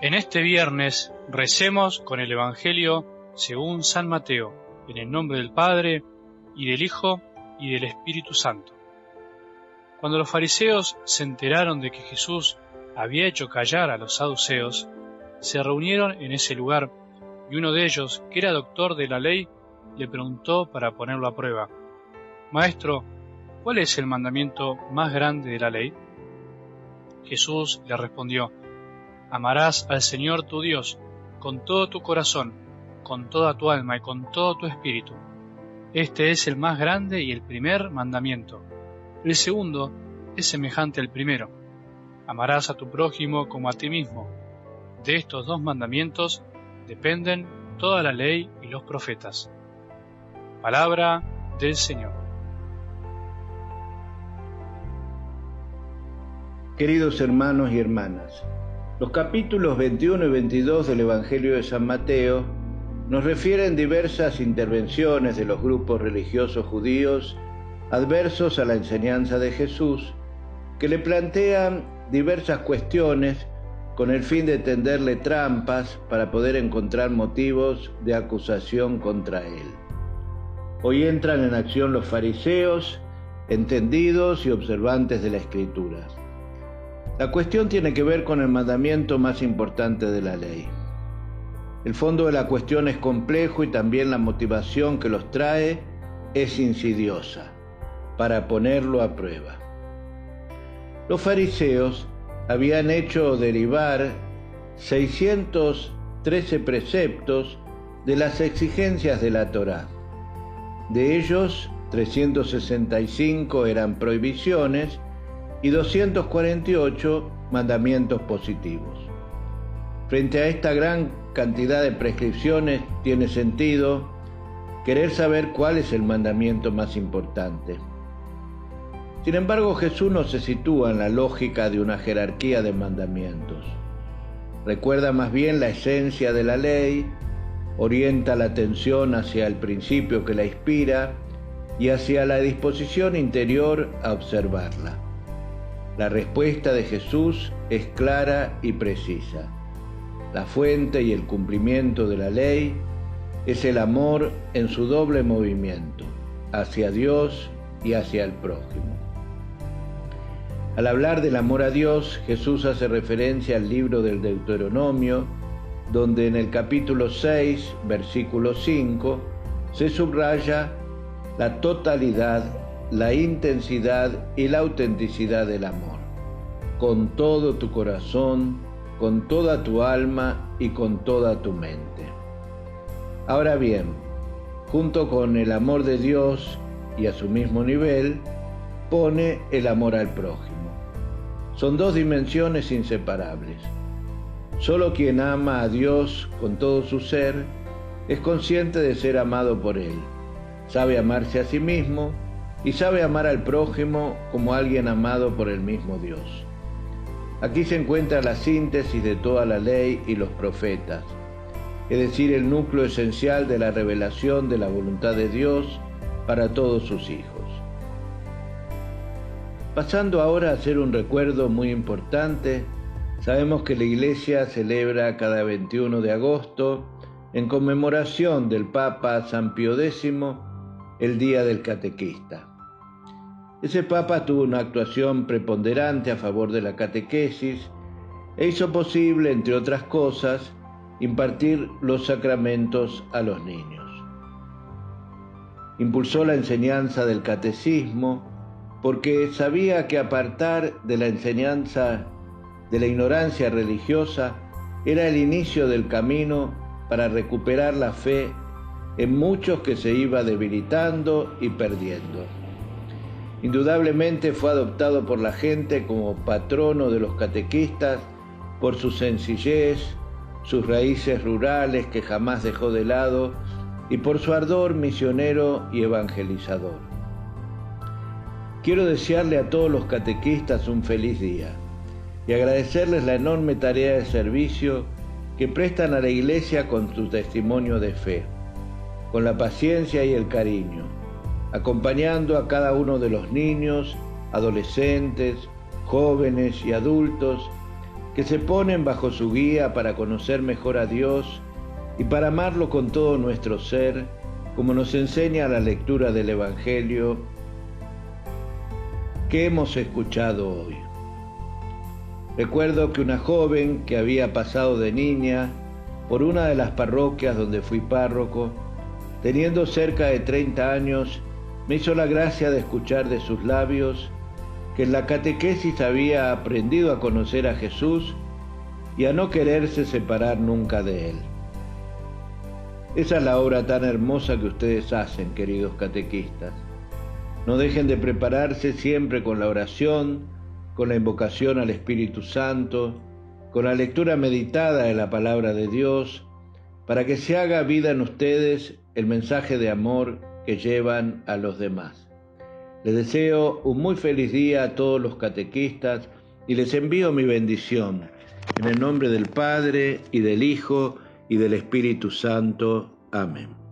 En este viernes recemos con el Evangelio según San Mateo, en el nombre del Padre, y del Hijo, y del Espíritu Santo. Cuando los fariseos se enteraron de que Jesús había hecho callar a los saduceos, se reunieron en ese lugar, y uno de ellos, que era doctor de la ley, le preguntó para ponerlo a prueba: «Maestro, ¿cuál es el mandamiento más grande de la ley?» Jesús le respondió: «Amarás al Señor tu Dios con todo tu corazón, con toda tu alma y con todo tu espíritu. Este es el más grande y el primer mandamiento. El segundo es semejante al primero: amarás a tu prójimo como a ti mismo. De estos dos mandamientos dependen toda la ley y los profetas». Palabra del Señor. Queridos hermanos y hermanas, los capítulos 21 y 22 del Evangelio de San Mateo nos refieren diversas intervenciones de los grupos religiosos judíos adversos a la enseñanza de Jesús, que le plantean diversas cuestiones con el fin de tenderle trampas para poder encontrar motivos de acusación contra él. Hoy entran en acción los fariseos, entendidos y observantes de la Escritura. La cuestión tiene que ver con el mandamiento más importante de la ley. El fondo de la cuestión es complejo y también la motivación que los trae es insidiosa, para ponerlo a prueba. Los fariseos habían hecho derivar 613 preceptos de las exigencias de la Torá. De ellos, 365 eran prohibiciones y 248 mandamientos positivos. Frente a esta gran cantidad de prescripciones, tiene sentido querer saber cuál es el mandamiento más importante. Sin embargo, Jesús no se sitúa en la lógica de una jerarquía de mandamientos. Recuerda más bien la esencia de la ley, orienta la atención hacia el principio que la inspira y hacia la disposición interior a observarla. La respuesta de Jesús es clara y precisa. La fuente y el cumplimiento de la ley es el amor en su doble movimiento, hacia Dios y hacia el prójimo. Al hablar del amor a Dios, Jesús hace referencia al libro del Deuteronomio, donde en el capítulo 6, versículo 5, se subraya la totalidad, la intensidad y la autenticidad del amor, con todo tu corazón, con toda tu alma y con toda tu mente. Ahora bien, junto con el amor de Dios y a su mismo nivel, pone el amor al prójimo. Son dos dimensiones inseparables. Solo quien ama a Dios con todo su ser es consciente de ser amado por Él, sabe amarse a sí mismo y sabe amar al prójimo como alguien amado por el mismo Dios. Aquí se encuentra la síntesis de toda la ley y los profetas, es decir, el núcleo esencial de la revelación de la voluntad de Dios para todos sus hijos. Pasando ahora a hacer un recuerdo muy importante, sabemos que la Iglesia celebra cada 21 de agosto, en conmemoración del Papa San Pío X, el Día del Catequista. Ese Papa tuvo una actuación preponderante a favor de la catequesis e hizo posible, entre otras cosas, impartir los sacramentos a los niños. Impulsó la enseñanza del catecismo porque sabía que apartar de la enseñanza de la ignorancia religiosa era el inicio del camino para recuperar la fe en muchos que se iba debilitando y perdiendo. Indudablemente fue adoptado por la gente como patrono de los catequistas por su sencillez, sus raíces rurales que jamás dejó de lado y por su ardor misionero y evangelizador. Quiero desearle a todos los catequistas un feliz día y agradecerles la enorme tarea de servicio que prestan a la Iglesia con su testimonio de fe, con la paciencia y el cariño, acompañando a cada uno de los niños, adolescentes, jóvenes y adultos que se ponen bajo su guía para conocer mejor a Dios y para amarlo con todo nuestro ser, como nos enseña la lectura del Evangelio que hemos escuchado hoy. Recuerdo que una joven que había pasado de niña por una de las parroquias donde fui párroco, teniendo cerca de 30 años, me hizo la gracia de escuchar de sus labios que en la catequesis había aprendido a conocer a Jesús y a no quererse separar nunca de Él. Esa es la obra tan hermosa que ustedes hacen, queridos catequistas. No dejen de prepararse siempre con la oración, con la invocación al Espíritu Santo, con la lectura meditada de la palabra de Dios, para que se haga vida en ustedes el mensaje de amor que llevan a los demás. Les deseo un muy feliz día a todos los catequistas y les envío mi bendición. En el nombre del Padre, y del Hijo, y del Espíritu Santo. Amén.